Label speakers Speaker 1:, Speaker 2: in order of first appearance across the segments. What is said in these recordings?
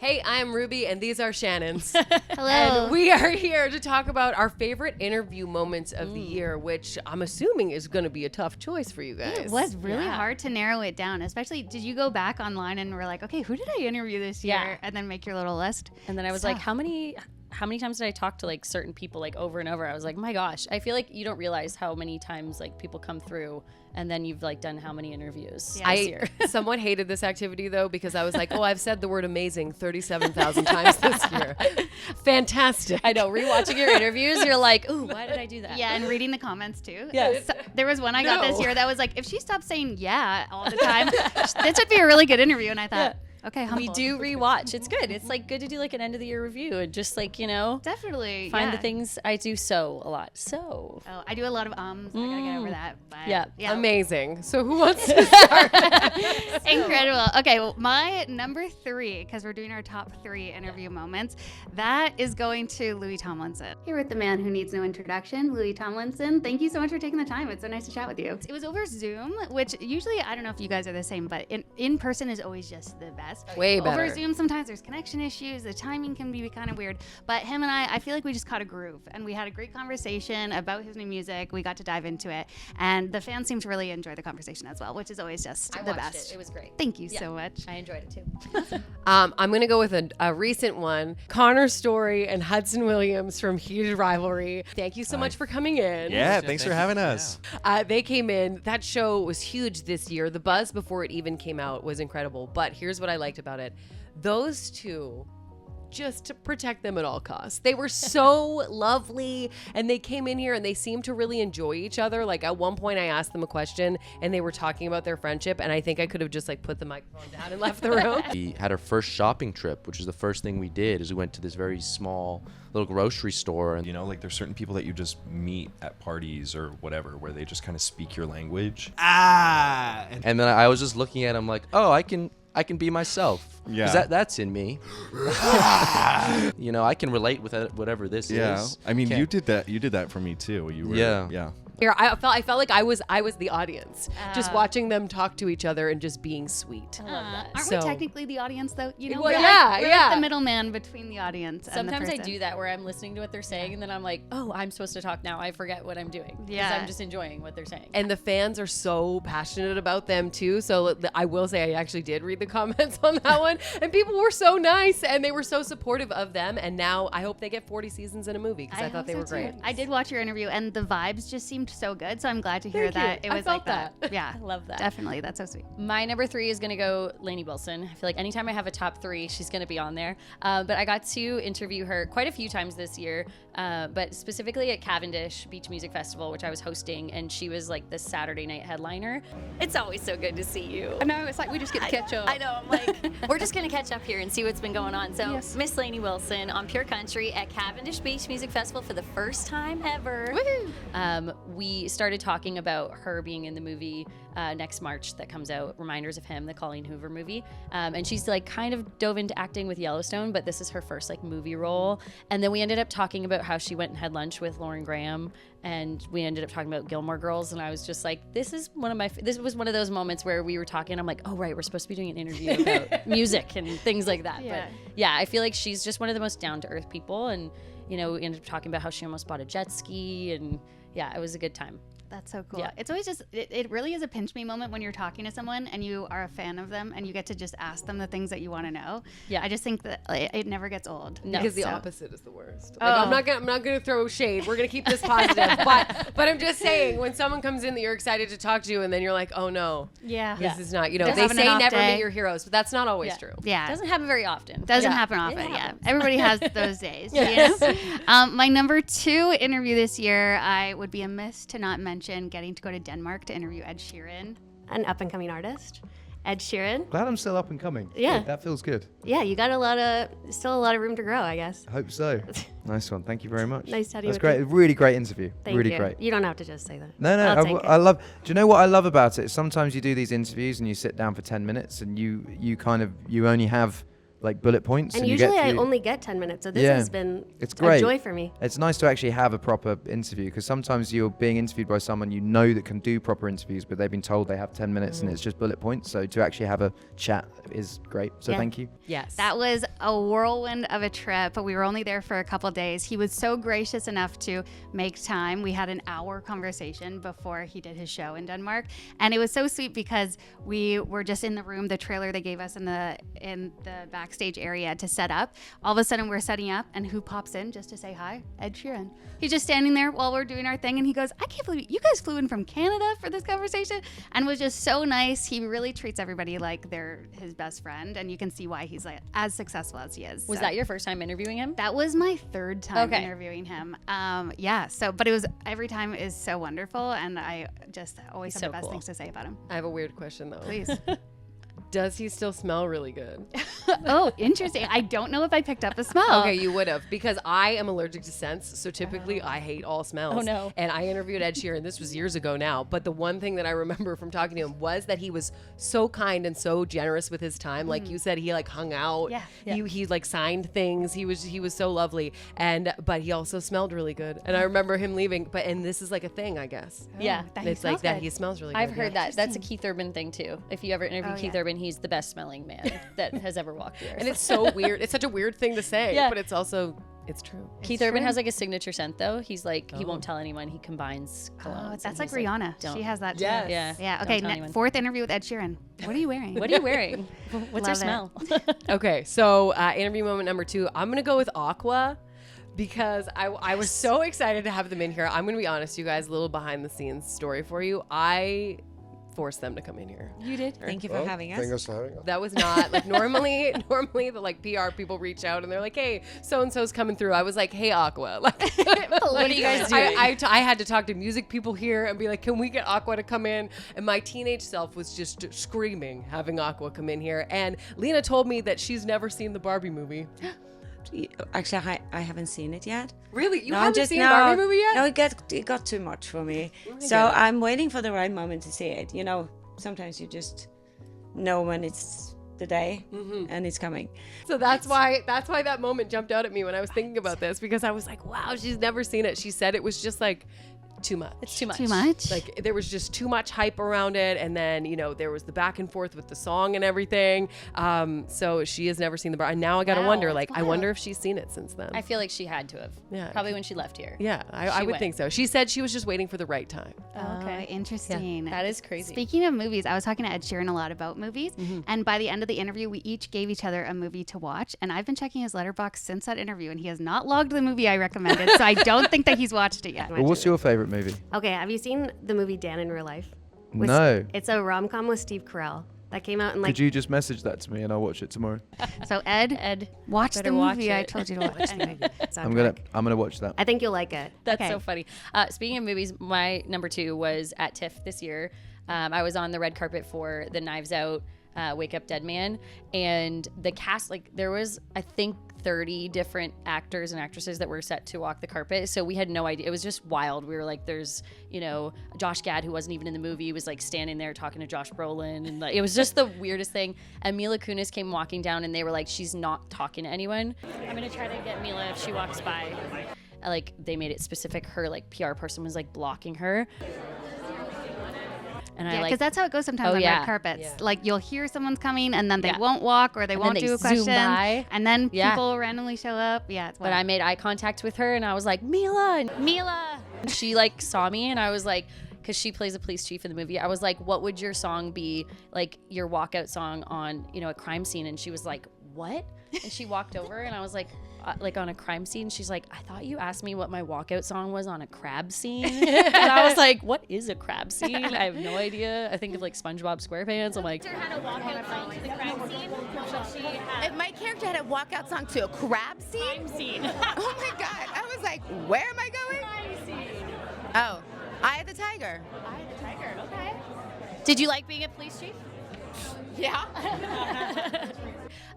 Speaker 1: Hey, I'm Ruby, and these are Shannon's.
Speaker 2: Hello.
Speaker 1: And we are here to talk about our favorite interview moments of the year, which I'm assuming is going to be a tough choice for you guys.
Speaker 2: It was really hard to narrow it down, especially, did you go back online and were like, okay, who did I interview this year? And then make your little list?
Speaker 3: And then I was like, how many times did I talk to like certain people like over and over? I was like, my gosh, I feel like you don't realize how many times like people come through and then you've like done how many interviews this year.
Speaker 1: Somewhat hated this activity though, because I was like, I've said the word amazing 37,000 times this year. Fantastic.
Speaker 3: I know, rewatching your interviews, you're like, ooh, why did I do that?
Speaker 2: Yeah, and reading the comments too.
Speaker 3: Yeah.
Speaker 2: So, there was one I got this year that was like, if she stopped saying yeah all the time, this would be a really good interview. And I thought, okay,
Speaker 3: we do rewatch. It's good. It's like good to do like an end of the year review and just like,
Speaker 2: definitely
Speaker 3: find the things. I do a lot.
Speaker 2: Oh, I do a lot of I gotta get over that. But
Speaker 1: yeah. Amazing. So who wants to start?
Speaker 2: Incredible. Okay, well, my number 3, because we're doing our top 3 interview moments, that is going to Louis Tomlinson. Here with the man who needs no introduction, Louis Tomlinson. Thank you so much for taking the time. It's so nice to chat with you. It was over Zoom, which usually, I don't know if you guys are the same, but in person is always just the best.
Speaker 1: Way better.
Speaker 2: Over Zoom, sometimes there's connection issues. The timing can be kind of weird. But him and I feel like we just caught a groove. And we had a great conversation about his new music. We got to dive into it. And the fans seem to really enjoy the conversation as well, which is always just the best.
Speaker 3: It was great.
Speaker 2: Thank you so much.
Speaker 3: I enjoyed it too.
Speaker 1: I'm going to go with a recent one. Connor Story and Hudson Williams from Heated Rivalry. Thank you so much for coming in.
Speaker 4: Yeah, thanks for having us.
Speaker 1: They came in. That show was huge this year. The buzz before it even came out was incredible. But here's what I liked about it. Those two, just to protect them at all costs. They were so lovely, and they came in here and they seemed to really enjoy each other. Like at one point I asked them a question and they were talking about their friendship, and I think I could have just like put the microphone down and left the room.
Speaker 4: We had our first shopping trip, which was the first thing we did, is we went to this very small little grocery store. And
Speaker 5: like there's certain people that you just meet at parties or whatever, where they just kind of speak your language.
Speaker 4: And then I was just looking at him like, oh, I can be myself.
Speaker 5: Yeah.
Speaker 4: 'Cause that's in me. I can relate with whatever this is.
Speaker 5: Yeah. I mean, you did that for me too. You were. Yeah.
Speaker 1: Here, I felt like I was the audience, just watching them talk to each other and just being sweet.
Speaker 3: I love that.
Speaker 2: Aren't we technically the audience though?
Speaker 1: Well,
Speaker 2: we're like the middleman between the audience and the
Speaker 3: Sometimes I
Speaker 2: person.
Speaker 3: do that where I'm listening to what they're saying and then I'm like, oh, I'm supposed to talk now. I forget what I'm doing.
Speaker 2: Yeah.
Speaker 3: Because I'm just enjoying what they're saying.
Speaker 1: And the fans are so passionate about them too. So I will say I actually did read the comments on that one, and people were so nice and they were so supportive of them. And now I hope they get 40 seasons in a movie, because I thought they were great.
Speaker 2: I did watch your interview and the vibes just seemed so good. So I'm glad to hear
Speaker 1: Thank you.
Speaker 2: that it
Speaker 1: I
Speaker 2: was
Speaker 1: felt
Speaker 2: like that. Yeah,
Speaker 3: I love that.
Speaker 2: Definitely. That's so sweet.
Speaker 3: My number 3 is going to go Lainey Wilson. I feel like anytime I have a top 3, she's going to be on there. But I got to interview her quite a few times this year, but specifically at Cavendish Beach Music Festival, which I was hosting, and she was like the Saturday night headliner. It's always so good to see you.
Speaker 6: I know, it's like we just get to catch up.
Speaker 3: I know, I'm like, we're just going to catch up here and see what's been going on. So Miss Lainey Wilson on Pure Country at Cavendish Beach Music Festival for the first time ever.
Speaker 2: Woohoo!
Speaker 3: We started talking about her being in the movie next March that comes out, Reminders of Him, the Colleen Hoover movie. And she's like kind of dove into acting with Yellowstone, but this is her first like movie role. And then we ended up talking about how she went and had lunch with Lauren Graham, and we ended up talking about Gilmore Girls. And I was just like, this was one of those moments where we were talking. I'm like, oh right, we're supposed to be doing an interview about music and things like that.
Speaker 2: Yeah.
Speaker 3: But yeah, I feel like she's just one of the most down to earth people. And we ended up talking about how she almost bought a jet ski, and yeah, it was a good time.
Speaker 2: That's so cool.
Speaker 3: Yeah.
Speaker 2: It's always just, it really is a pinch me moment when you're talking to someone and you are a fan of them and you get to just ask them the things that you want to know.
Speaker 3: Yeah.
Speaker 2: I just think that it never gets old.
Speaker 3: No.
Speaker 1: Because the opposite is the worst. Like, I'm not gonna throw shade. We're gonna keep this positive. but I'm just saying, when someone comes in that you're excited to talk to, and then you're like, oh no,
Speaker 2: Yeah.
Speaker 1: this is not. They
Speaker 2: having
Speaker 1: say
Speaker 2: an off
Speaker 1: never
Speaker 2: day.
Speaker 1: meet your heroes, but that's not always true.
Speaker 2: Yeah.
Speaker 3: Doesn't happen very often.
Speaker 2: Doesn't
Speaker 3: Yeah.
Speaker 2: happen
Speaker 3: It
Speaker 2: often,
Speaker 3: happens.
Speaker 2: Everybody has those days. You know? My number 2 interview this year, I would be amiss to not mention getting to go to Denmark to interview Ed Sheeran.
Speaker 7: An up-and-coming artist, Ed Sheeran.
Speaker 8: Glad I'm still up and coming.
Speaker 7: Yeah.
Speaker 8: That feels good.
Speaker 7: Yeah, you got still a lot of room to grow, I guess.
Speaker 8: Hope so. Nice one. Thank you very much.
Speaker 7: Nice chatting
Speaker 8: That's
Speaker 7: with
Speaker 8: great.
Speaker 7: you.
Speaker 8: Really great interview.
Speaker 7: Thank
Speaker 8: really
Speaker 7: you.
Speaker 8: great.
Speaker 7: You don't have to just say that.
Speaker 8: No,
Speaker 7: I'll take
Speaker 8: I
Speaker 7: it.
Speaker 8: love. Do you know what I love about it? Sometimes you do these interviews and you sit down for 10 minutes and you only have like bullet points.
Speaker 7: And
Speaker 8: you get
Speaker 7: usually I
Speaker 8: through-
Speaker 7: only get 10 minutes, so this
Speaker 8: Yeah.
Speaker 7: has been
Speaker 8: It's great.
Speaker 7: a joy for me.
Speaker 8: It's nice to actually have a proper interview, because sometimes you're being interviewed by someone you know that can do proper interviews, but they've been told they have 10 minutes and it's just bullet points. So to actually have a chat is great. So
Speaker 7: Yeah.
Speaker 8: thank you.
Speaker 1: Yes.
Speaker 2: That was a whirlwind of a trip, but we were only there for a couple days. He was so gracious enough to make time. We had an hour conversation before he did his show in Denmark, and it was so sweet because we were just in the room, the trailer they gave us in the backstage area to set up. All of a sudden we're setting up, and who pops in just to say hi? Ed Sheeran. He's just standing there while we're doing our thing, and he goes, "I can't believe you guys flew in from Canada for this conversation," and was just so nice. He really treats everybody like they're his best friend, and you can see why he's like as successful as he is.
Speaker 3: Was
Speaker 2: So
Speaker 3: that your first time interviewing him?
Speaker 2: that was my third time
Speaker 3: Okay.
Speaker 2: interviewing him. Yeah. So, but it was every time is so wonderful, and I just always
Speaker 3: He's
Speaker 2: have
Speaker 3: so
Speaker 2: the best
Speaker 3: cool.
Speaker 2: things to say about him.
Speaker 1: I have a weird question though.
Speaker 2: Please.
Speaker 1: Does he still smell really good?
Speaker 2: Oh, interesting. I don't know if I picked up the smell.
Speaker 1: Okay, you would have, because I am allergic to scents, so typically I hate all smells.
Speaker 3: Oh, no.
Speaker 1: And I interviewed Ed Sheeran, this was years ago now, but the one thing that I remember from talking to him was that he was so kind and so generous with his time. Like you said, he like hung out.
Speaker 2: Yeah.
Speaker 1: He like signed things. He was so lovely. But he also smelled really good. And I remember him leaving, and this is like a thing, I guess.
Speaker 3: Yeah.
Speaker 2: That he
Speaker 1: It's like
Speaker 2: smells
Speaker 1: that
Speaker 2: good.
Speaker 1: he smells really good.
Speaker 3: I've heard
Speaker 1: yeah.
Speaker 3: that. That's a Keith Urban thing too. If you ever interview
Speaker 2: Oh,
Speaker 3: Keith
Speaker 2: yeah.
Speaker 3: Urban, he's the best smelling man that has ever walked the earth.
Speaker 1: And it's so weird. It's such a weird thing to say,
Speaker 3: Yeah.
Speaker 1: but it's also, it's true.
Speaker 3: Keith Urban has like a signature scent though. He's like he won't tell anyone. He combines colognes.
Speaker 2: Oh,
Speaker 3: and
Speaker 2: that's like
Speaker 3: he's
Speaker 2: Rihanna.
Speaker 3: don't.
Speaker 2: She has that too.
Speaker 1: Yes.
Speaker 3: Yeah.
Speaker 2: Yeah.
Speaker 3: Don't
Speaker 2: Okay.
Speaker 3: tell anyone.
Speaker 2: Fourth interview with Ed Sheeran. What are you wearing?
Speaker 3: What are you wearing? What's your
Speaker 2: Love it.
Speaker 3: smell?
Speaker 1: Okay, so interview moment number 2. I'm gonna go with Aqua because I was so excited to have them in here. I'm gonna be honest, you guys, a little behind the scenes story for you. I forced them to come in here.
Speaker 3: You did.
Speaker 6: Thank you for having us.
Speaker 9: Thanks for having us.
Speaker 1: That was not like normally the like PR people reach out and they're like, hey, so and so's coming through. I was like, hey, Aqua, like
Speaker 3: What are you guys doing?
Speaker 1: I had to talk to music people here and be like, can we get Aqua to come in? And my teenage self was just screaming having Aqua come in here. And Lena told me that she's never seen the Barbie movie.
Speaker 6: Actually, I haven't seen it yet.
Speaker 1: Really? You
Speaker 6: No,
Speaker 1: haven't
Speaker 6: just
Speaker 1: seen a
Speaker 6: no,
Speaker 1: Barbie movie yet?
Speaker 6: No, it got too much for me. So
Speaker 1: get it.
Speaker 6: I'm waiting for the right moment to see it. You know, sometimes you just know when it's the day and it's coming.
Speaker 1: So that's why that moment jumped out at me when I was thinking about this, because I was like, wow, she's never seen it. She said it was just like too much.
Speaker 3: It's too much.
Speaker 2: Too much?
Speaker 1: Like there was just too much hype around it, and then there was the back and forth with the song and everything. So she has never seen the bar, and now I gotta
Speaker 3: Wow.
Speaker 1: wonder, like, I wonder if she's seen it since then.
Speaker 3: I feel like she had to have.
Speaker 1: Yeah.
Speaker 3: Probably when she left here.
Speaker 1: Yeah, I
Speaker 3: She
Speaker 1: would
Speaker 3: went.
Speaker 1: think so. She said she was just waiting for the right time.
Speaker 2: Okay, interesting.
Speaker 3: That is crazy.
Speaker 2: Speaking of movies, I was talking to Ed Sheeran a lot about movies, and by the end of the interview, we each gave each other a movie to watch. And I've been checking his letterbox since that interview, and he has not logged the movie I recommended, so I don't think that he's watched it yet.
Speaker 8: Well, what's your favorite movie?
Speaker 7: Okay, have you seen the movie Dan in Real Life?
Speaker 8: No.
Speaker 7: It's a rom-com with Steve Carell that came out in like
Speaker 8: Could you just message that to me and I'll watch it tomorrow?
Speaker 2: So Ed, watch the
Speaker 3: better watch
Speaker 2: movie I
Speaker 3: it.
Speaker 2: told you to watch. Anyway.
Speaker 8: I'm gonna watch that.
Speaker 7: I think you'll like it.
Speaker 3: That's
Speaker 2: Okay.
Speaker 3: so funny. Speaking of movies, my number 2 was at TIFF this year. I was on the red carpet for the Knives Out Wake Up Dead Man, and the cast, like there was, I think, 30 different actors and actresses that were set to walk the carpet. So we had no idea. It was just wild. We were like, there's, Josh Gad, who wasn't even in the movie, was like standing there talking to Josh Brolin. And like, it was just the weirdest thing. And Mila Kunis came walking down and they were like, she's not talking to anyone. I'm going to try to get Mila if she walks by. Like they made it specific. Her like PR person was like blocking her. And
Speaker 2: Yeah,
Speaker 3: I
Speaker 2: because
Speaker 3: like,
Speaker 2: that's how it goes sometimes
Speaker 3: Oh,
Speaker 2: on
Speaker 3: yeah.
Speaker 2: red carpets.
Speaker 1: Yeah.
Speaker 2: Like you'll hear someone's coming and then they
Speaker 3: Yeah.
Speaker 2: won't walk or they
Speaker 3: And
Speaker 2: won't
Speaker 3: then they
Speaker 2: do a
Speaker 3: zoom
Speaker 2: question.
Speaker 3: by.
Speaker 2: And then
Speaker 3: Yeah.
Speaker 2: people randomly show up. Yeah, it's
Speaker 3: but
Speaker 2: wild.
Speaker 3: I made eye contact with her and I was like, Mila, and Mila. And she like saw me and I was like, because she plays a police chief in the movie, I was like, what would your song be, like your walkout song on, a crime scene? And she was like, what? And she walked over and I was like on a crime scene. She's like, I thought you asked me what my walkout song was on a crab scene. And I was like, what is a crab scene? I have no idea. I think of like SpongeBob SquarePants. I'm like,
Speaker 10: Had a walkout song to the crime scene. If my character had a walkout song to a crab scene? Oh my god! I was like, where am I going? Crime scene. Oh, Eye of the Tiger.
Speaker 2: Eye of the Tiger. Okay. Did you like being a police chief?
Speaker 10: Yeah.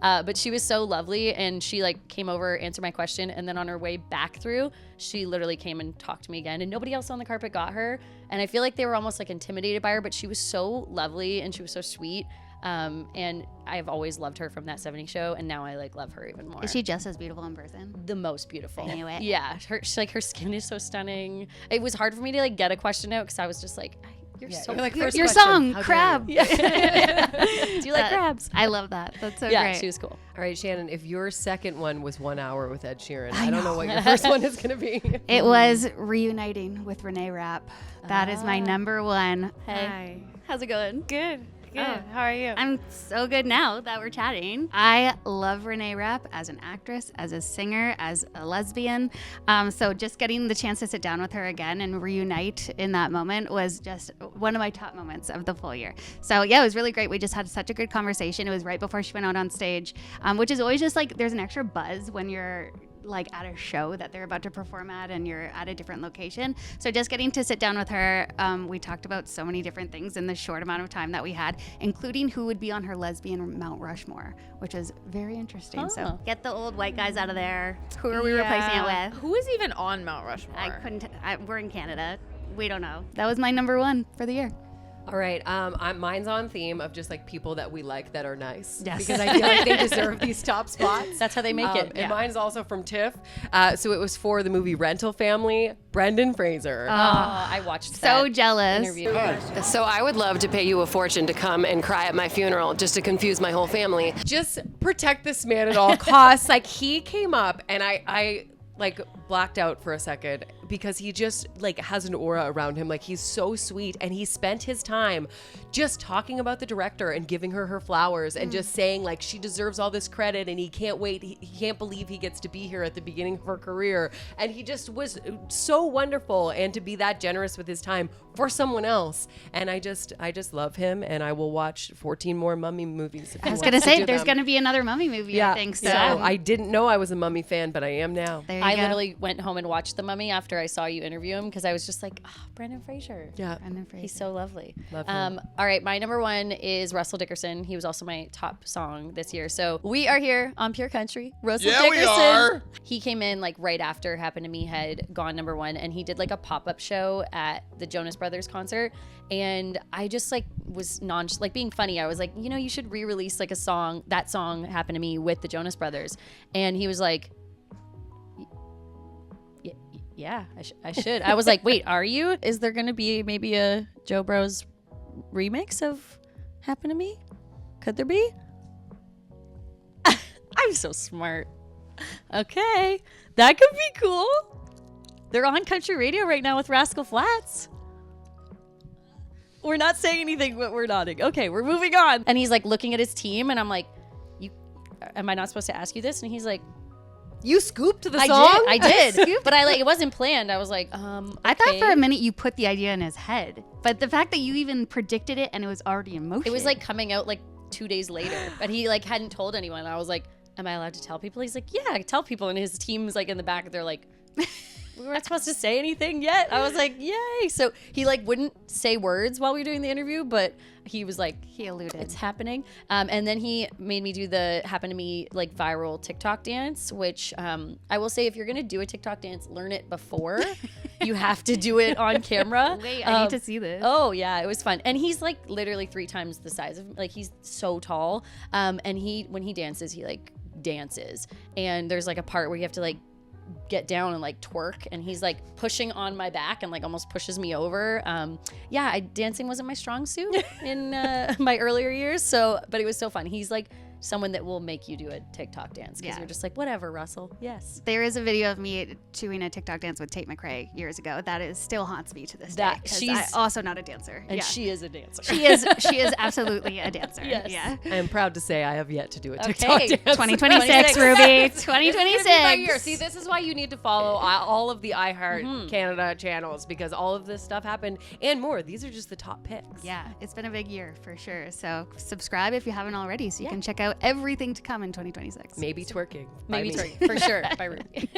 Speaker 3: But she was so lovely and she like came over, answered my question, and then on her way back through, she literally came and talked to me again, and nobody else on the carpet got her. And I feel like they were almost like intimidated by her, but she was so lovely and she was so sweet. And I've always loved her from that 70s show, and now I like love her even more.
Speaker 2: Is she just as beautiful in person?
Speaker 3: The most beautiful.
Speaker 2: I knew it.
Speaker 3: Yeah, her skin is so stunning. It was hard for me to like get a question out because I was just like, you're
Speaker 1: Yeah,
Speaker 3: so
Speaker 1: you're like,
Speaker 3: your
Speaker 1: first
Speaker 2: Your
Speaker 1: question,
Speaker 2: song,
Speaker 1: how dare
Speaker 2: Crab.
Speaker 3: Do you like crabs?
Speaker 2: I love that. That's so
Speaker 3: Yeah,
Speaker 2: great.
Speaker 3: she was cool.
Speaker 1: All right, Shannon, if your second one was 1 hour with Ed Sheeran, I don't know what your first one is going to be.
Speaker 2: It was reuniting with Reneé Rapp. That is my number one.
Speaker 3: Hey, how's it going?
Speaker 2: Good.
Speaker 3: Good. How are you?
Speaker 2: I'm so good now that we're chatting. I love Reneé Rapp as an actress, as a singer, as a lesbian. So just getting the chance to sit down with her again and reunite in that moment was just one of my top moments of the full year. So yeah, it was really great. We just had such a good conversation. It was right before she went out on stage, which is always just like there's an extra buzz when you're like at a show that they're about to perform at and you're at a different location. So just getting to sit down with her, we talked about so many different things in the short amount of time that we had, including who would be on her lesbian Mount Rushmore, which is very interesting. So
Speaker 7: Get the old white guys out of there. Who are we replacing it with?
Speaker 9: Who is even on Mount Rushmore?
Speaker 7: I couldn't. We're in Canada. We don't know.
Speaker 2: that was my number one for the year.
Speaker 1: All right, mine's on theme of just like people that we like that are nice.
Speaker 2: Yes.
Speaker 1: Because I feel like they deserve these top spots.
Speaker 3: That's how they make it.
Speaker 1: And mine's also from TIFF. So it was for the movie Rental Family, Brendan Fraser.
Speaker 3: I watched
Speaker 2: So
Speaker 3: that
Speaker 2: jealous.
Speaker 3: interview.
Speaker 1: So I would love to pay you a fortune to come and cry at my funeral just to confuse my whole family. Just protect this man at all costs. Like he came up and I like blacked out for a second because he just like has an aura around him. Like he's so sweet, and he spent his time just talking about the director and giving her flowers and just saying like she deserves all this credit and he can't wait. He can't believe he gets to be here at the beginning of her career. And he just was so wonderful, and to be that generous with his time for someone else. And I just love him, and I will watch 14 more Mummy movies.
Speaker 2: I was gonna say there's gonna be another Mummy movie. I think so.
Speaker 1: So I didn't know I was a Mummy fan, but I am now.
Speaker 2: There you
Speaker 3: I
Speaker 2: go.
Speaker 3: literally went home and watched The Mummy after I saw you interview him because I was just like, Brendan Fraser.
Speaker 1: Yeah.
Speaker 2: Brendan Fraser.
Speaker 3: He's so lovely.
Speaker 1: Love him.
Speaker 3: All right, my number one is Russell Dickerson. He was also my top song this year. So we are here on Pure Country. Russell
Speaker 5: Yeah, we
Speaker 3: Dickerson.
Speaker 5: are.
Speaker 3: He came in like right after Happen to Me had gone number one, and he did like a pop-up show at the Jonas Brothers concert. And I just like was like being funny. I was like, you should re-release like that song Happen to Me with the Jonas Brothers. And he was like, yeah, I should. I was like, wait, are you? Is there going to be maybe a Joe Bros remix of Happen to Me? Could there be? I'm so smart. Okay, that could be cool. They're on country radio right now with Rascal Flatts. We're not saying anything, but we're nodding. Okay, we're moving on. And he's like looking at his team, and I'm like, am I not supposed to ask you this? And he's like,
Speaker 1: You scooped the song?
Speaker 3: I did. But it wasn't planned. I was like,
Speaker 2: I thought for a minute you put the idea in his head, but the fact that you even predicted it and it was already in motion.
Speaker 3: It was like coming out like 2 days later, but he like hadn't told anyone. I was like, am I allowed to tell people? He's like, yeah, I tell people. And his team's like in the back. They're like, we weren't supposed to say anything yet. I was like, yay. So he like wouldn't say words while we were doing the interview, but he was like,
Speaker 2: he alluded.
Speaker 3: It's happening. And then he made me do the Happen to Me like viral TikTok dance, which I will say, if you're going to do a TikTok dance, learn it before. You have to do it on camera.
Speaker 2: Wait, I need to see this.
Speaker 3: Oh yeah, it was fun. And he's like literally 3 times the size of, like, he's so tall. And when he dances, he like dances. And there's like a part where you have to like get down and like twerk, and he's like pushing on my back and like almost pushes me over. Dancing wasn't my strong suit in my earlier years, but it was so fun. He's like someone that will make you do a TikTok dance because you're just like, whatever, Russell. Yes.
Speaker 2: There is a video of me doing a TikTok dance with Tate McRae years ago that still haunts me to this day. She's also not a dancer.
Speaker 3: And she is a dancer.
Speaker 2: She is absolutely a dancer.
Speaker 3: Yes.
Speaker 2: Yeah.
Speaker 1: I am proud to say I have yet to do a TikTok dance.
Speaker 2: 2026, Ruby. 2026.
Speaker 1: See, this is why you need to follow all of the iHeart Canada channels, because all of this stuff happened and more. These are just the top picks.
Speaker 2: Yeah, it's been a big year for sure. So subscribe if you haven't already, so you can check out everything to come in 2026.
Speaker 1: Maybe twerking.
Speaker 3: Maybe twerking, for sure, by Ruby.